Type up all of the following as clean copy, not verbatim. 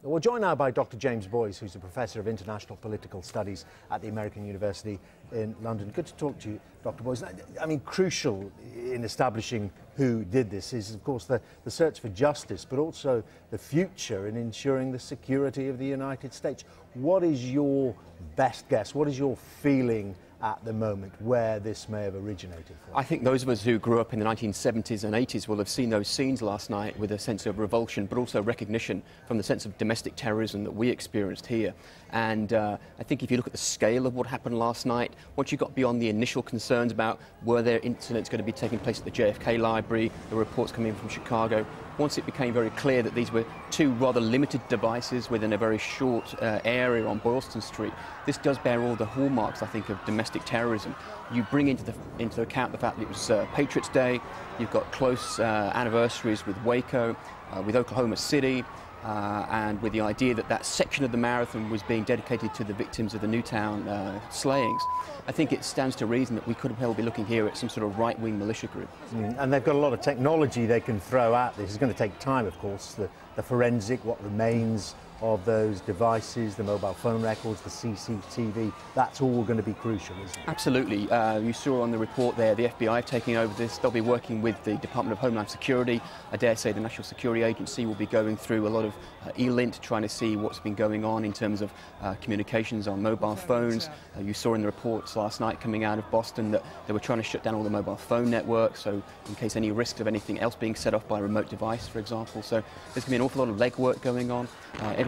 We're joined now by Dr. James Boyes, who's a Professor of International Political Studies at the American University in London. Good to talk to you, Dr. Boyes. I mean, crucial in establishing who did this is, of course, the search for justice, but also the future in ensuring the security of the United States. What is your best guess? What is your feeling at the moment where this may have originated from? I think those of us who grew up in the 1970s and 80s will have seen those scenes last night with a sense of revulsion, but also recognition from the sense of domestic terrorism that we experienced here. And I think if you look at the scale of what happened last night, once you got beyond the initial concerns about were there incidents going to be taking place at the JFK Library, the reports coming in from Chicago, once it became very clear that these were two rather limited devices within a very short area on Boylston Street, this does bear all the hallmarks, I think, of domestic terrorism. You bring into account the fact that it was Patriots Day, you've got close anniversaries with Waco, with Oklahoma City, and with the idea that that section of the marathon was being dedicated to the victims of the Newtown slayings. I think it stands to reason that we could well be looking here at some sort of right-wing militia group. And they've got a lot of technology they can throw at this. It's going to take time, of course, the forensic, what remains of those devices, the mobile phone records, the CCTV, that's all going to be crucial, isn't it? Absolutely. You saw on the report there the FBI taking over this. They'll be working with the Department of Homeland Security. I dare say the National Security Agency will be going through a lot of ELINT, trying to see what's been going on in terms of communications on mobile phones. You saw in the reports last night coming out of Boston that they were trying to shut down all the mobile phone networks, so in case any risk of anything else being set off by a remote device, for example. So there's going to be an awful lot of legwork going on.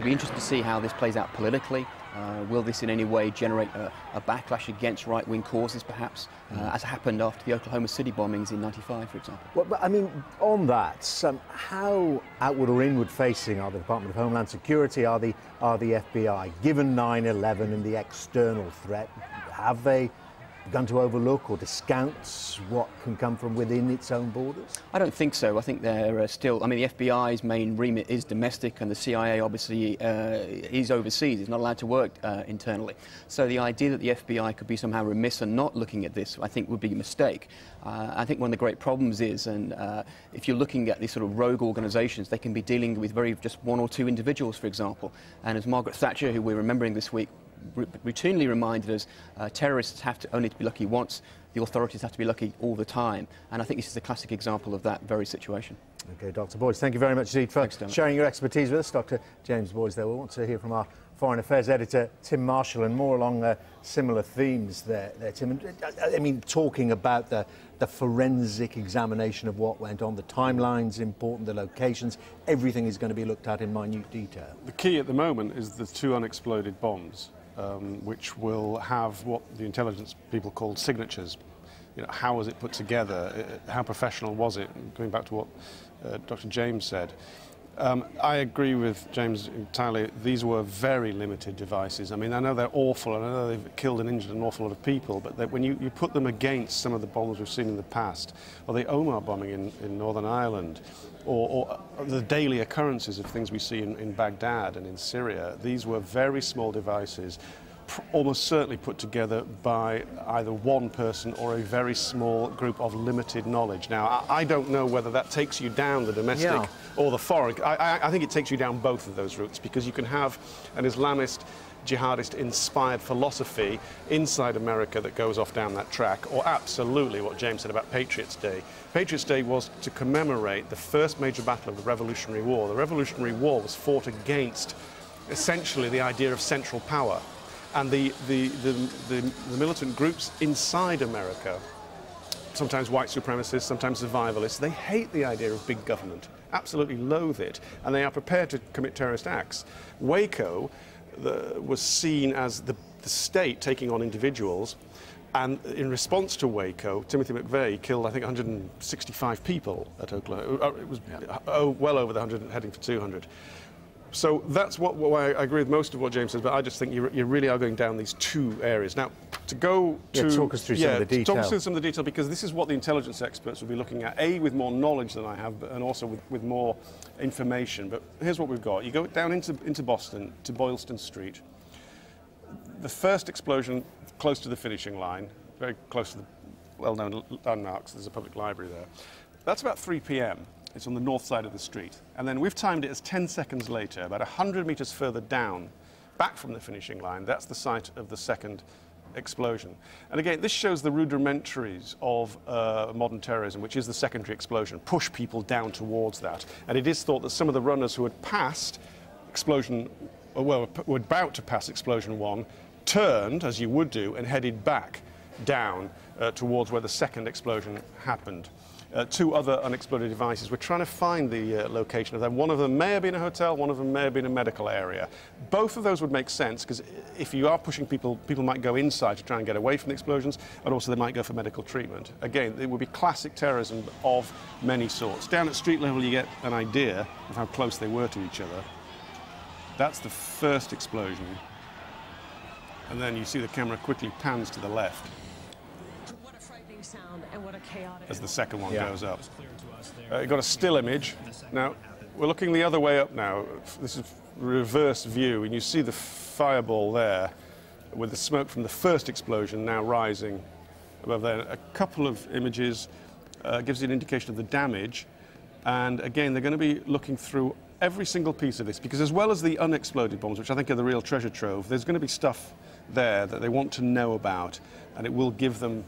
It'll be interesting to see how this plays out politically. Will this in any way generate a backlash against right-wing causes, perhaps, as happened after the Oklahoma City bombings in '95, for example? Well, but I mean, on that, how outward or inward facing are the Department of Homeland Security, are the FBI? Given 9/11 and the external threat, have they begun to overlook or discount what can come from within its own borders? I don't think so. I think they're still, I mean, the FBI's main remit is domestic, and the CIA obviously is overseas. It's not allowed to work internally. So the idea that the FBI could be somehow remiss and not looking at this, I think, would be a mistake. I think one of the great problems is, and if you're looking at these sort of rogue organizations, they can be dealing with just one or two individuals, for example. And as Margaret Thatcher, who we're remembering this week, routinely reminded us, terrorists have to only to be lucky once, the authorities have to be lucky all the time. And I think this is a classic example of that very situation. OK, Dr. Boyes, thank you very much indeed for sharing your expertise with us. Dr. James Boyes there. We want to hear from our Foreign Affairs editor, Tim Marshall, and more along similar themes there, Tim. I mean, talking about the forensic examination of what went on, the timeline's important, the locations, everything is going to be looked at in minute detail. The key at the moment is the two unexploded bombs, which will have what the intelligence people called signatures. You know, how was it put together? How professional was it? Going back to what Dr. James said. I agree with James entirely. These were very limited devices. I mean, I know they're awful, and I know they've killed and injured an awful lot of people, but when you put them against some of the bombs we've seen in the past, or the Omar bombing in Northern Ireland, or the daily occurrences of things we see in Baghdad and in Syria, these were very small devices, almost certainly put together by either one person or a very small group of limited knowledge. Now, I don't know whether that takes you down the domestic or the foreign. I think it takes you down both of those routes, because you can have an Islamist, jihadist-inspired philosophy inside America that goes off down that track, or absolutely what James said about Patriots Day. Patriots Day was to commemorate the first major battle of the Revolutionary War. The Revolutionary War was fought against, essentially, the idea of central power. And the militant groups inside America, sometimes white supremacists, sometimes survivalists, they hate the idea of big government, absolutely loathe it, and they are prepared to commit terrorist acts. Waco was seen as the state taking on individuals, and in response to Waco, Timothy McVeigh killed, I think, 165 people at Oklahoma. It was well over the 100, heading for 200. So that's why I agree with most of what James says, but I just think you really are going down these two areas. Now, to go to... talk us through some of the detail. Talk us through some of the detail, because this is what the intelligence experts will be looking at, A, with more knowledge than I have, and also with more information. But here's what we've got. You go down into Boston, to Boylston Street. The first explosion close to the finishing line, very close to the well-known landmarks. There's a public library there. That's about 3 p.m. It's on the north side of the street. And then we've timed it as 10 seconds later, about 100 meters further down, back from the finishing line. That's the site of the second explosion. And again, this shows the rudimentaries of modern terrorism, which is the secondary explosion. Push people down towards that. And it is thought that some of the runners who had passed explosion, well, were about to pass explosion 1, turned, as you would do, and headed back down towards where the second explosion happened. 2 other unexploded devices. We're trying to find the location of them. One of them may have been a hotel, one of them may have been a medical area. Both of those would make sense, because if you are pushing people, people might go inside to try and get away from the explosions, and also they might go for medical treatment. Again, it would be classic terrorism of many sorts. Down at street level, you get an idea of how close they were to each other. That's the first explosion. And then you see the camera quickly pans to the left sound and what a chaotic as the second one goes up. You've got a still image. Now, we're looking the other way up now. This is reverse view, and you see the fireball there with the smoke from the first explosion now rising above there. A couple of images gives you an indication of the damage, and again, they're going to be looking through every single piece of this, because as well as the unexploded bombs, which I think are the real treasure trove, there's going to be stuff there that they want to know about, and it will give them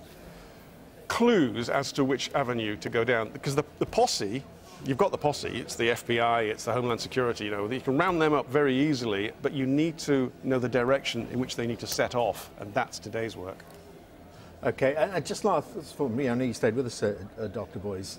clues as to which avenue to go down, because the posse, you've got the posse, it's the FBI, it's the Homeland Security, you know, you can round them up very easily, but you need to know the direction in which they need to set off, and that's today's work. Okay, and just last for me, I know you stayed with us, Dr. Boys.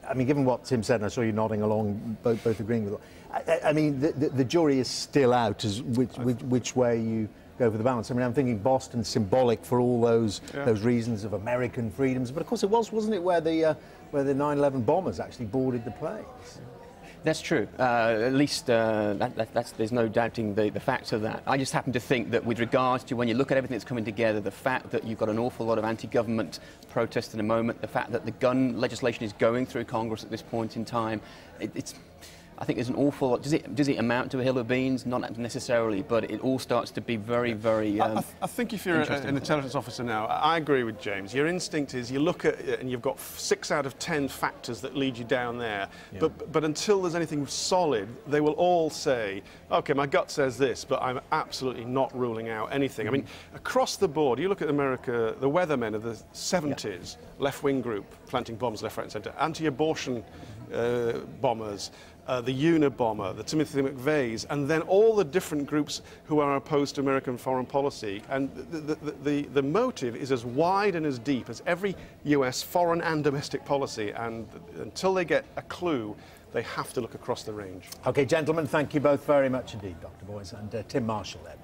I mean, given what Tim said, and I saw you nodding along, both agreeing with it, I mean, the jury is still out as which way you go for the balance. I mean, I'm thinking Boston symbolic for all those reasons of American freedoms, but of course it wasn't it, where the 9/11 bombers actually boarded the planes? That's true. At least there's no doubting the fact of that. I just happen to think that with regards to when you look at everything that's coming together, the fact that you've got an awful lot of anti-government protest in a moment, the fact that the gun legislation is going through Congress at this point in time, I think there's an awful lot. Does it amount to a hill of beans? Not necessarily, but it all starts to be very, very I think if you're an intelligence officer now, I agree with James. Your instinct is you look at it and you've got 6 out of 10 factors that lead you down there. Yeah. But until there's anything solid, they will all say, OK, my gut says this, but I'm absolutely not ruling out anything. I mean, across the board, you look at America, the weathermen of the 70s, left-wing group planting bombs left, right and centre, anti-abortion bombers, the Unabomber, the Timothy McVeighs, and then all the different groups who are opposed to American foreign policy. And the motive is as wide and as deep as every US foreign and domestic policy. And until they get a clue, they have to look across the range. OK, gentlemen, thank you both very much indeed, Dr. Boys, and Tim Marshall there.